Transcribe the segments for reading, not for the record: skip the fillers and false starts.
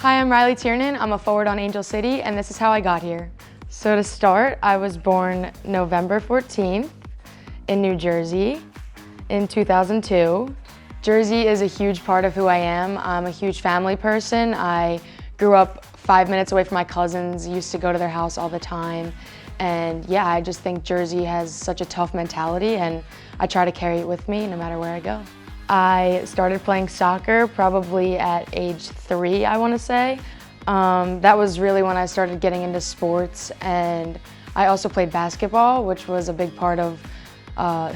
Hi, I'm Riley Tiernan. I'm a forward on Angel City, and this is how I got here. So to start, I was born November 14th in New Jersey in 2002. Jersey is a huge part of who I am. I'm a huge family person. I grew up 5 minutes away from my cousins, used to go to their house all the time. And yeah, I just think Jersey has such a tough mentality, and I try to carry it with me no matter where I go. I started playing soccer probably at age 3, I want to say. That was really when I started getting into sports, and I also played basketball, which was a big part of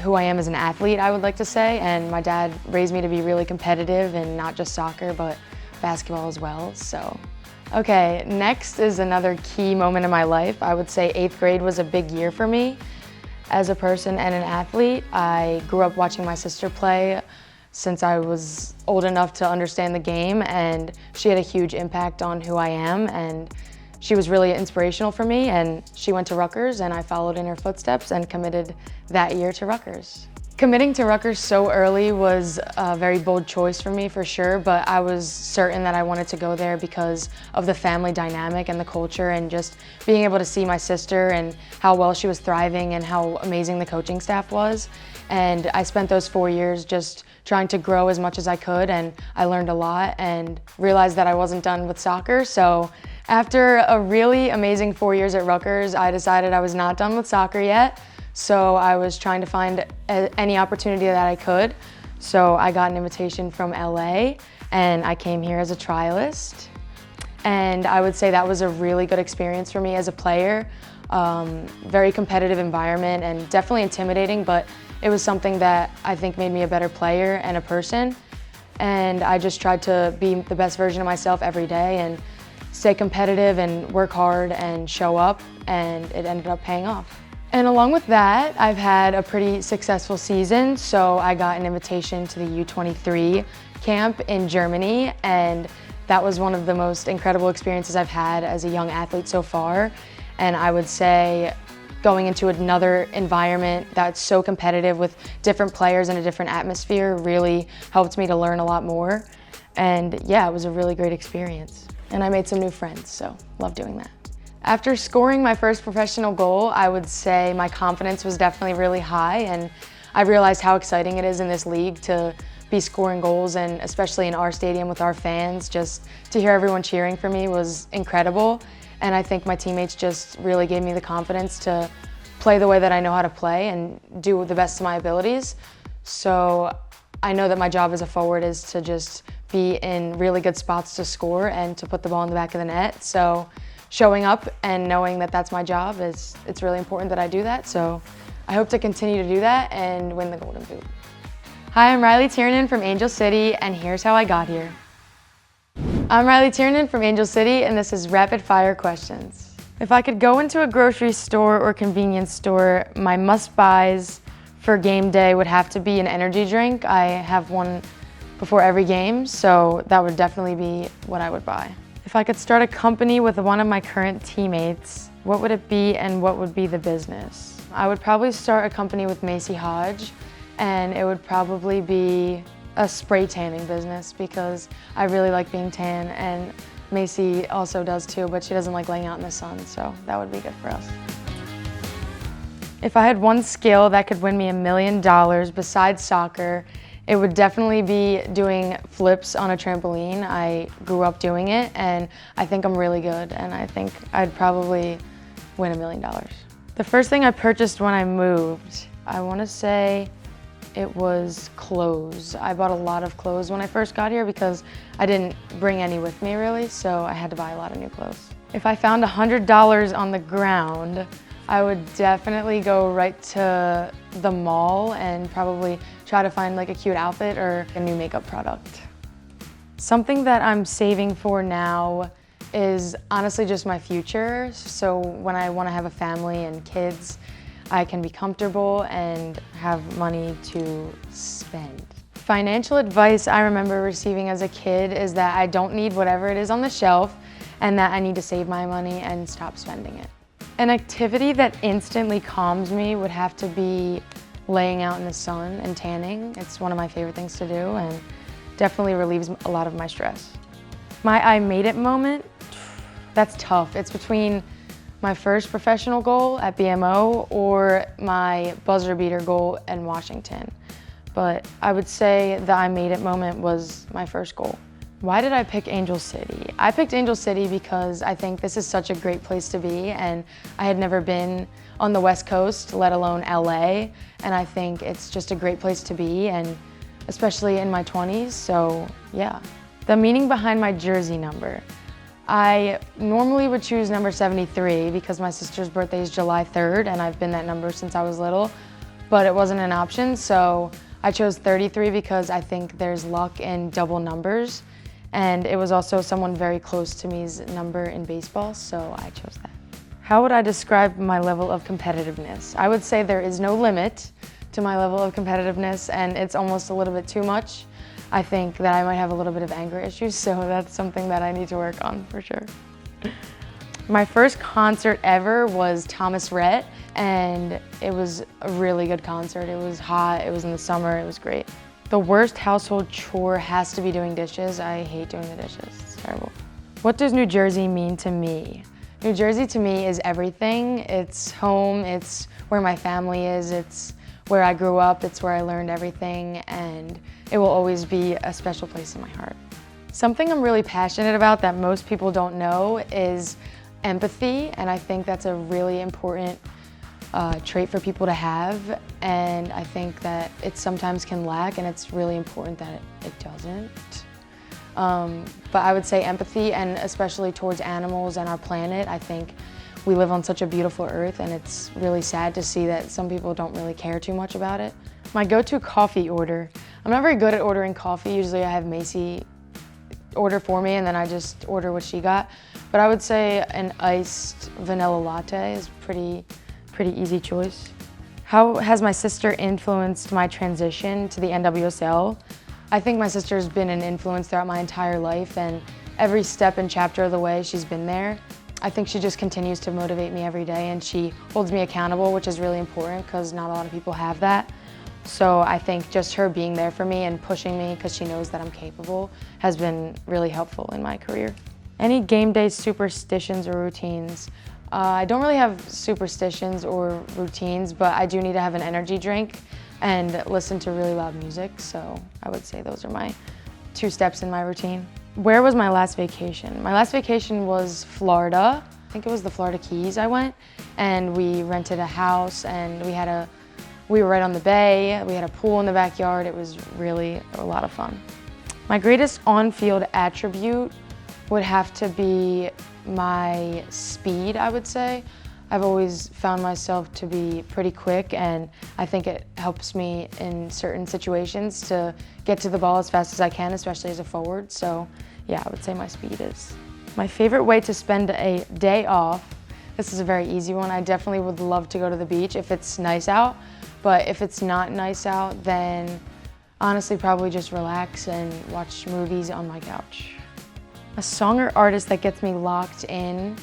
who I am as an athlete, I would like to say. And my dad raised me to be really competitive and not just soccer, but basketball as well. So, okay, next is another key moment in my life. I would say 8th grade was a big year for me as a person and an athlete. I grew up watching my sister play since I was old enough to understand the game, and she had a huge impact on who I am, and she was really inspirational for me, and she went to Rutgers, and I followed in her footsteps and committed that year to Rutgers. Committing to Rutgers so early was a very bold choice for me, for sure, but I was certain that I wanted to go there because of the family dynamic and the culture, and just being able to see my sister and how well she was thriving and how amazing the coaching staff was. And I spent those 4 years just trying to grow as much as I could, and I learned a lot and realized that I wasn't done with soccer. So after a really amazing 4 years at Rutgers, I decided I was not done with soccer yet. So I was trying to find any opportunity that I could. So I got an invitation from LA, and I came here as a trialist. And I would say that was a really good experience for me as a player. Very competitive environment and definitely intimidating, but it was something that I think made me a better player and a person. And I just tried to be the best version of myself every day and stay competitive and work hard and show up, and it ended up paying off. And along with that, I've had a pretty successful season. So I got an invitation to the U23 camp in Germany, and that was one of the most incredible experiences I've had as a young athlete so far. And I would say going into another environment that's so competitive with different players and a different atmosphere really helped me to learn a lot more. And yeah, it was a really great experience. And I made some new friends, so love doing that. After scoring my first professional goal, I would say my confidence was definitely really high, and I realized how exciting it is in this league to be scoring goals, and especially in our stadium with our fans, just to hear everyone cheering for me was incredible. And I think my teammates just really gave me the confidence to play the way that I know how to play and do the best of my abilities. So I know that my job as a forward is to just be in really good spots to score and to put the ball in the back of the net. So showing up and knowing that that's my job, it's really important that I do that. So I hope to continue to do that and win the Golden Boot. Hi, I'm Riley Tiernan from Angel City, and here's how I got here. I'm Riley Tiernan from Angel City, and this is Rapid Fire Questions. If I could go into a grocery store or convenience store, my must-buys for game day would have to be an energy drink. I have one before every game, so that would definitely be what I would buy. If I could start a company with one of my current teammates, what would it be and what would be the business? I would probably start a company with Macy Hodge, and it would probably be a spray tanning business because I really like being tan, and Macy also does too, but she doesn't like laying out in the sun, so that would be good for us. If I had one skill that could win me $1 million besides soccer, it would definitely be doing flips on a trampoline. I grew up doing it, and I think I'm really good, and I think I'd probably win $1 million. The first thing I purchased when I moved, I want to say it was clothes. I bought a lot of clothes when I first got here because I didn't bring any with me really, so I had to buy a lot of new clothes. If I found $100 on the ground, I would definitely go right to the mall and probably try to find like a cute outfit or a new makeup product. Something that I'm saving for now is honestly just my future. So when I want to have a family and kids, I can be comfortable and have money to spend. Financial advice I remember receiving as a kid is that I don't need whatever it is on the shelf, and that I need to save my money and stop spending it. An activity that instantly calms me would have to be laying out in the sun and tanning. It's one of my favorite things to do and definitely relieves a lot of my stress. My I made it moment, that's tough. It's between my first professional goal at BMO or my buzzer beater goal in Washington. But I would say the I made it moment was my first goal. Why did I pick Angel City? I picked Angel City because I think this is such a great place to be, and I had never been on the West Coast, let alone LA, and I think it's just a great place to be, and especially in my 20s, so yeah. The meaning behind my jersey number. I normally would choose number 73 because my sister's birthday is July 3rd, and I've been that number since I was little, but it wasn't an option, so I chose 33 because I think there's luck in double numbers. And it was also someone very close to me's number in baseball, so I chose that. How would I describe my level of competitiveness? I would say there is no limit to my level of competitiveness, and it's almost a little bit too much. I think that I might have a little bit of anger issues, so that's something that I need to work on for sure. My first concert ever was Thomas Rhett, and it was a really good concert. It was hot, it was in the summer, it was great. The worst household chore has to be doing dishes. I hate doing the dishes, it's terrible. What does New Jersey mean to me? New Jersey to me is everything. It's home, it's where my family is, it's where I grew up, it's where I learned everything, and it will always be a special place in my heart. Something I'm really passionate about that most people don't know is empathy, and I think that's a really important trait for people to have, and I think that it sometimes can lack, and it's really important that it doesn't. But I would say empathy, and especially towards animals and our planet. I think we live on such a beautiful earth, and it's really sad to see that some people don't really care too much about it. My go-to coffee order. I'm not very good at ordering coffee. Usually I have Macy order for me, and then I just order what she got. But I would say an iced vanilla latte is pretty easy choice. How has my sister influenced my transition to the NWSL? I think my sister's been an influence throughout my entire life, and every step and chapter of the way she's been there. I think she just continues to motivate me every day, and she holds me accountable, which is really important because not a lot of people have that. So I think just her being there for me and pushing me because she knows that I'm capable has been really helpful in my career. Any game day superstitions or routines? I don't really have superstitions or routines, but I do need to have an energy drink and listen to really loud music, so I would say those are my 2 steps in my routine. Where was my last vacation? My last vacation was Florida. I think it was the Florida Keys I went, and we rented a house, and we were right on the bay, we had a pool in the backyard. It was really a lot of fun. My greatest on-field attribute would have to be my speed, I would say. I've always found myself to be pretty quick, and I think it helps me in certain situations to get to the ball as fast as I can, especially as a forward. So yeah, I would say my speed is. My favorite way to spend a day off, this is a very easy one. I definitely would love to go to the beach if it's nice out, but if it's not nice out, then honestly probably just relax and watch movies on my couch. A song or artist that gets me locked in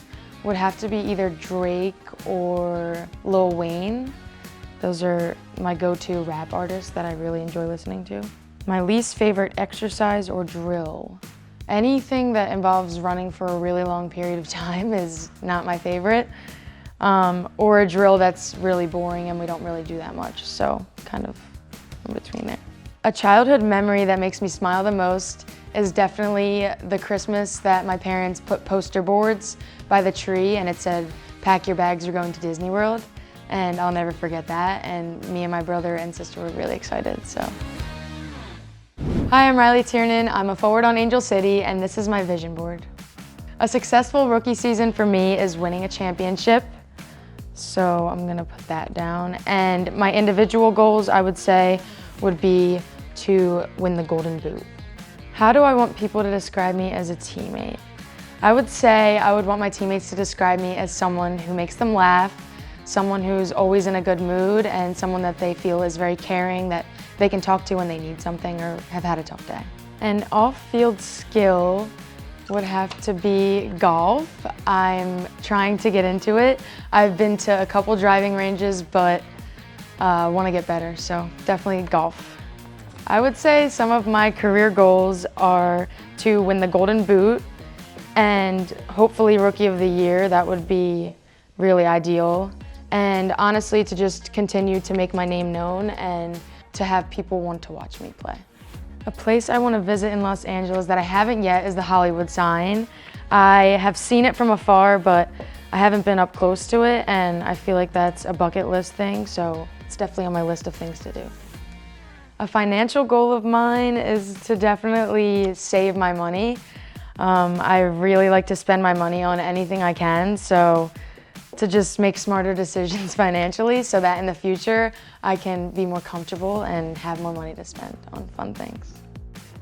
would have to be either Drake or Lil Wayne. Those are my go-to rap artists that I really enjoy listening to. My least favorite exercise or drill. Anything that involves running for a really long period of time is not my favorite. Or a drill that's really boring and we don't really do that much, so kind of in between there. A childhood memory that makes me smile the most is definitely the Christmas that my parents put poster boards by the tree and it said, "Pack your bags, you're going to Disney World." And I'll never forget that, and me and my brother and sister were really excited, so. Hi, I'm Riley Tiernan. I'm a forward on Angel City, and this is my vision board. A successful rookie season for me is winning a championship, so I'm gonna put that down. And my individual goals, I would say, would be to win the Golden Boot. How do I want people to describe me as a teammate? I would say I would want my teammates to describe me as someone who makes them laugh, someone who's always in a good mood, and someone that they feel is very caring, that they can talk to when they need something or have had a tough day. An off-field skill would have to be golf. I'm trying to get into it. I've been to a couple driving ranges, but want to get better, so definitely golf. I would say some of my career goals are to win the Golden Boot, and hopefully Rookie of the Year. That would be really ideal. And honestly, to just continue to make my name known and to have people want to watch me play. A place I want to visit in Los Angeles that I haven't yet is the Hollywood sign. I have seen it from afar, but I haven't been up close to it, and I feel like that's a bucket list thing, so it's definitely on my list of things to do. A financial goal of mine is to definitely save my money. I really like to spend my money on anything I can, so to just make smarter decisions financially so that in the future I can be more comfortable and have more money to spend on fun things.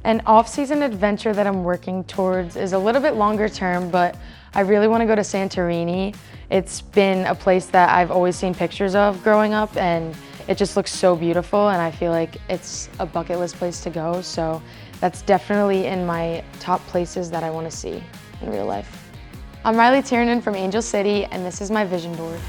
An off-season adventure that I'm working towards is a little bit longer term, but I really want to go to Santorini. It's been a place that I've always seen pictures of growing up, and it just looks so beautiful, and I feel like it's a bucket list place to go, so that's definitely in my top places that I want to see in real life. I'm Tiernan from Angel City, and this is my vision board.